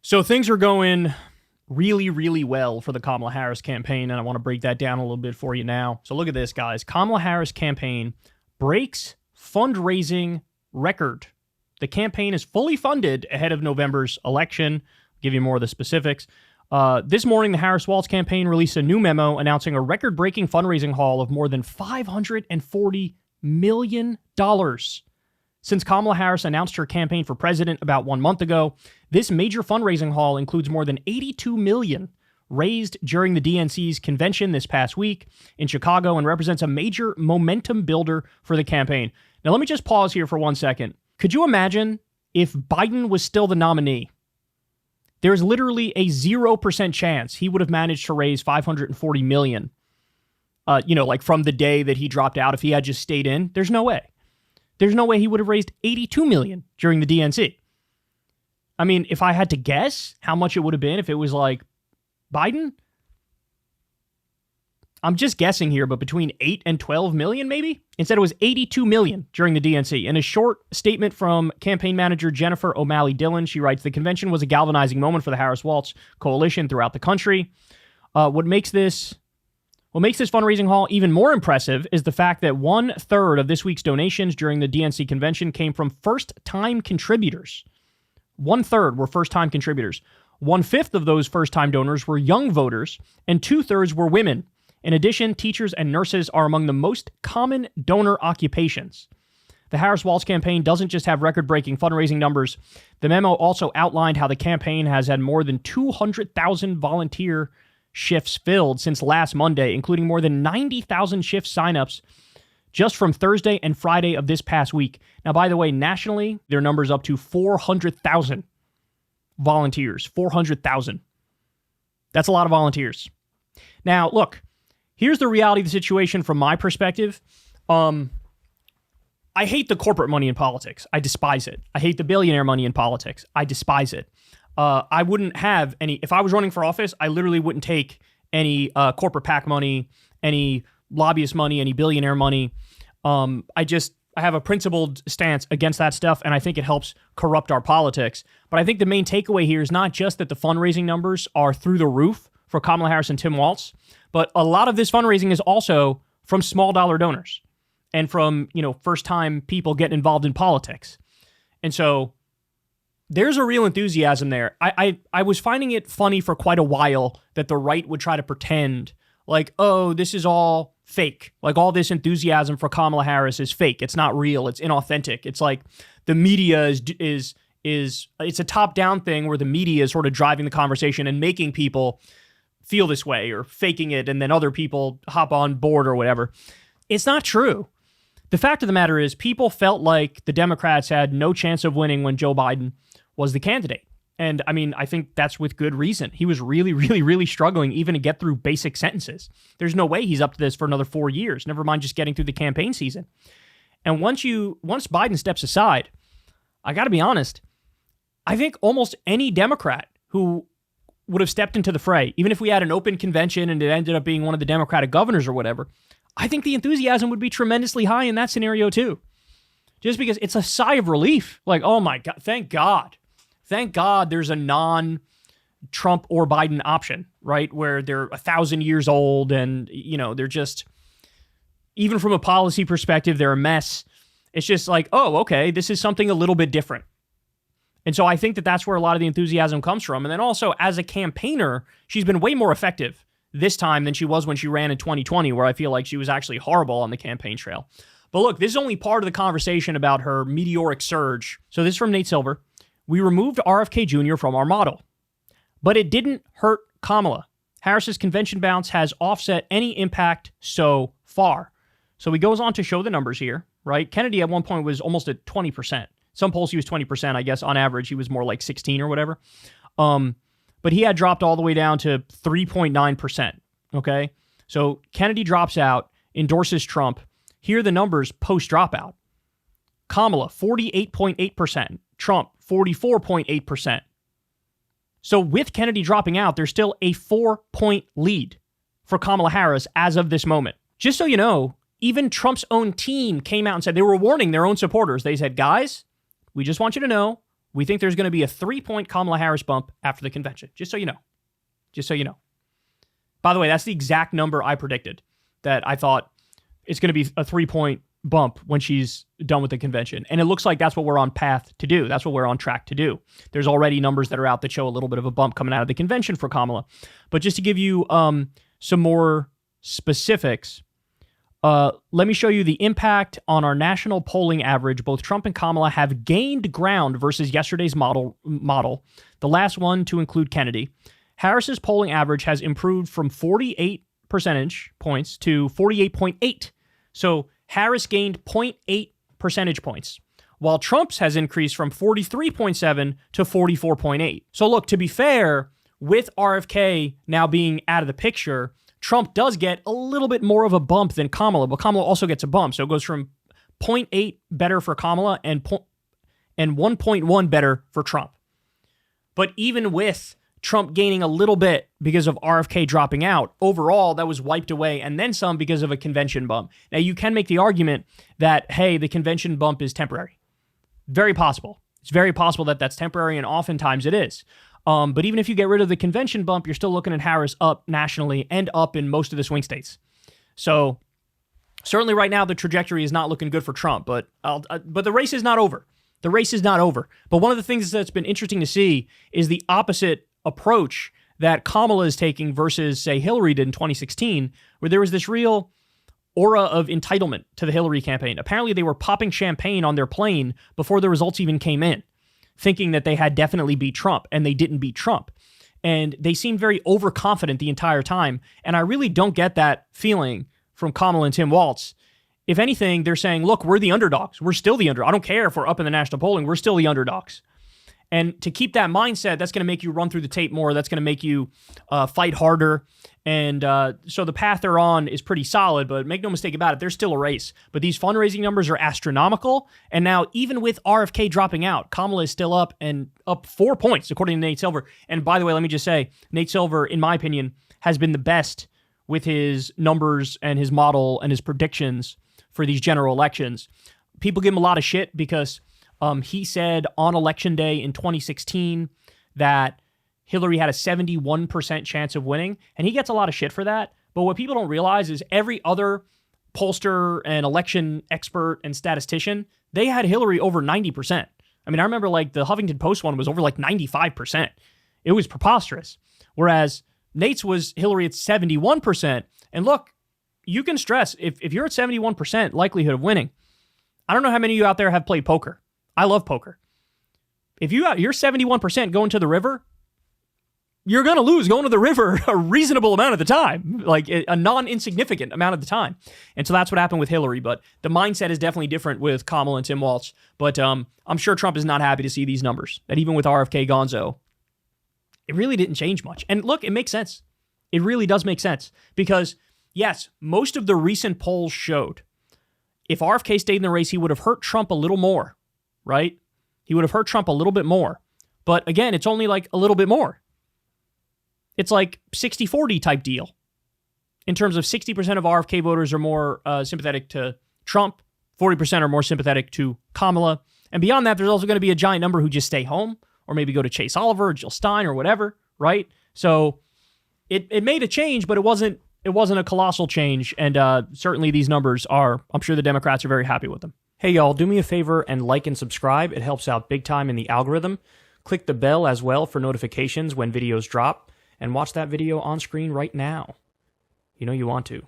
So things are going really, really well for the Kamala Harris campaign, and I want to break that down a little bit for you now. So look at this, guys. Kamala Harris campaign breaks fundraising record. The campaign is fully funded ahead of November's election. I'll give you more of the specifics. This morning, the Harris-Walz campaign released a new memo announcing a record-breaking fundraising haul of more than $540 million. Since Kamala Harris announced her campaign for president about 1 month ago, this major fundraising haul includes more than $82 million raised during the DNC's convention this past week in Chicago and represents a major momentum builder for the campaign. Now, let me just pause here for 1 second. Could you imagine if Biden was still the nominee? There's literally a 0% chance he would have managed to raise $540 million, like from the day that he dropped out if he had just stayed in. There's no way. There's no way he would have raised $82 million during the DNC. I mean, if I had to guess how much it would have been if it was like Biden, I'm just guessing here, but between 8 and 12 million maybe? Instead, it was 82 million during the DNC. In a short statement from campaign manager Jennifer O'Malley Dillon, she writes, the convention was a galvanizing moment for the Harris-Walz coalition throughout the country. What makes this fundraising haul even more impressive is the fact that 1/3 of this week's donations during the DNC convention came from first-time contributors. 1/3 were first-time contributors. 1/5 of those first-time donors were young voters, and 2/3 were women. In addition, teachers and nurses are among the most common donor occupations. The Harris-Walz campaign doesn't just have record-breaking fundraising numbers. The memo also outlined how the campaign has had more than 200,000 volunteer shifts filled since last Monday, including more than 90,000 shift signups just from Thursday and Friday of this past week. Now, by the way, nationally, their number's up to 400,000 volunteers. 400,000. That's a lot of volunteers. Now, look, here's the reality of the situation from my perspective. I hate the corporate money in politics. I despise it. I hate the billionaire money in politics. I despise it. I wouldn't have any, if I was running for office, I literally wouldn't take any corporate PAC money, any lobbyist money, any billionaire money. I have a principled stance against that stuff, and I think it helps corrupt our politics. But I think the main takeaway here is not just that the fundraising numbers are through the roof for Kamala Harris and Tim Walz, but a lot of this fundraising is also from small dollar donors and from, first-time people getting involved in politics. And so there's a real enthusiasm there. I was finding it funny for quite a while that the right would try to pretend like, oh, this is all fake. Like all this enthusiasm for Kamala Harris is fake. It's not real. It's inauthentic. It's like the media is it's a top-down thing where the media is sort of driving the conversation and making people feel this way or faking it, and then other people hop on board or whatever. It's not true. The fact of the matter is people felt like the Democrats had no chance of winning when Joe Biden was the candidate. And I mean, I think that's with good reason. He was really, really, really struggling even to get through basic sentences. There's no way he's up to this for another 4 years, never mind just getting through the campaign season. And once Biden steps aside, I got to be honest, I think almost any Democrat who would have stepped into the fray, even if we had an open convention and it ended up being one of the Democratic governors or whatever, I think the enthusiasm would be tremendously high in that scenario too. Just because it's a sigh of relief. Like, oh my God, thank God. Thank God there's a non-Trump or Biden option, right? Where they're 1,000 years old and, they're just, even from a policy perspective, they're a mess. It's just like, oh, okay, this is something a little bit different. And so I think that that's where a lot of the enthusiasm comes from. And then also, as a campaigner, she's been way more effective this time than she was when she ran in 2020, where I feel like she was actually horrible on the campaign trail. But look, this is only part of the conversation about her meteoric surge. So this is from Nate Silver. We removed RFK Jr. from our model, but it didn't hurt Kamala. Harris's convention bounce has offset any impact so far. So he goes on to show the numbers here, right? Kennedy at one point was almost at 20%. Some polls he was 20%, I guess. On average, he was more like 16 or whatever. But he had dropped all the way down to 3.9%, okay? So Kennedy drops out, endorses Trump. Here are the numbers post-dropout. Kamala, 48.8%. Trump, 44.8%. So with Kennedy dropping out, there's still a 4-point lead for Kamala Harris as of this moment. Just so you know, even Trump's own team came out and said they were warning their own supporters. They said, guys, we just want you to know We think there's going to be a 3-point Kamala Harris bump after the convention. Just so you know. Just so you know. By the way, that's the exact number I predicted, that I thought it's going to be a 3-point bump when she's done with the convention. And it looks like that's what we're on path to do. That's what we're on track to do. There's already numbers that are out that show a little bit of a bump coming out of the convention for Kamala. But just to give you some more specifics, let me show you the impact on our national polling average. Both Trump and Kamala have gained ground versus yesterday's model, the last one to include Kennedy. Harris's polling average has improved from 48 percentage points to 48.8. So Harris gained 0.8 percentage points, while Trump's has increased from 43.7 to 44.8. So look, to be fair, with RFK now being out of the picture, Trump does get a little bit more of a bump than Kamala, but Kamala also gets a bump. So it goes from 0.8 better for Kamala and 1.1 better for Trump. But even with Trump gaining a little bit because of RFK dropping out, overall, that was wiped away, and then some because of a convention bump. Now, you can make the argument that, hey, the convention bump is temporary. Very possible. It's very possible that that's temporary, and oftentimes it is. But even if you get rid of the convention bump, you're still looking at Harris up nationally and up in most of the swing states. So certainly right now, the trajectory is not looking good for Trump, but the race is not over. The race is not over. But one of the things that's been interesting to see is the opposite approach that Kamala is taking versus, say, Hillary did in 2016, where there was this real aura of entitlement to the Hillary campaign. Apparently, they were popping champagne on their plane before the results even came in, thinking that they had definitely beat Trump, and they didn't beat Trump. And they seemed very overconfident the entire time, and I really don't get that feeling from Kamala and Tim Walz. If anything, they're saying, look, we're the underdogs. We're still the underdogs. I don't care if we're up in the national polling. We're still the underdogs. And to keep that mindset, that's going to make you run through the tape more. That's going to make you fight harder. And so the path they're on is pretty solid, but make no mistake about it, there's still a race. But these fundraising numbers are astronomical. And now, even with RFK dropping out, Kamala is still up, and up 4 points, according to Nate Silver. And by the way, let me just say, Nate Silver, in my opinion, has been the best with his numbers and his model and his predictions for these general elections. People give him a lot of shit because he said on election day in 2016 that Hillary had a 71% chance of winning, and he gets a lot of shit for that. But what people don't realize is every other pollster and election expert and statistician, they had Hillary over 90%. I mean, I remember like the Huffington Post one was over like 95%. It was preposterous. Whereas Nate's was Hillary at 71%. And look, you can stress, if you're at 71% likelihood of winning, I don't know how many of you out there have played poker. I love poker. If you're 71% going to the river, you're going to lose going to the river a reasonable amount of the time, like a non-insignificant amount of the time. And so that's what happened with Hillary. But the mindset is definitely different with Kamala and Tim Walz. But I'm sure Trump is not happy to see these numbers, that even with RFK Gonzo, it really didn't change much. And look, it makes sense. It really does make sense. Because, yes, most of the recent polls showed if RFK stayed in the race, he would have hurt Trump a little more, right? He would have hurt Trump a little bit more. But again, it's only like a little bit more. It's like 60-40 type deal. In terms of 60% of RFK voters are more sympathetic to Trump, 40% are more sympathetic to Kamala. And beyond that, there's also going to be a giant number who just stay home or maybe go to Chase Oliver or Jill Stein or whatever, right? So it made a change, but it wasn't a colossal change. And certainly these numbers are, I'm sure the Democrats are very happy with them. Hey, y'all, do me a favor and like and subscribe. It helps out big time in the algorithm. Click the bell as well for notifications when videos drop. And watch that video on screen right now. You know you want to.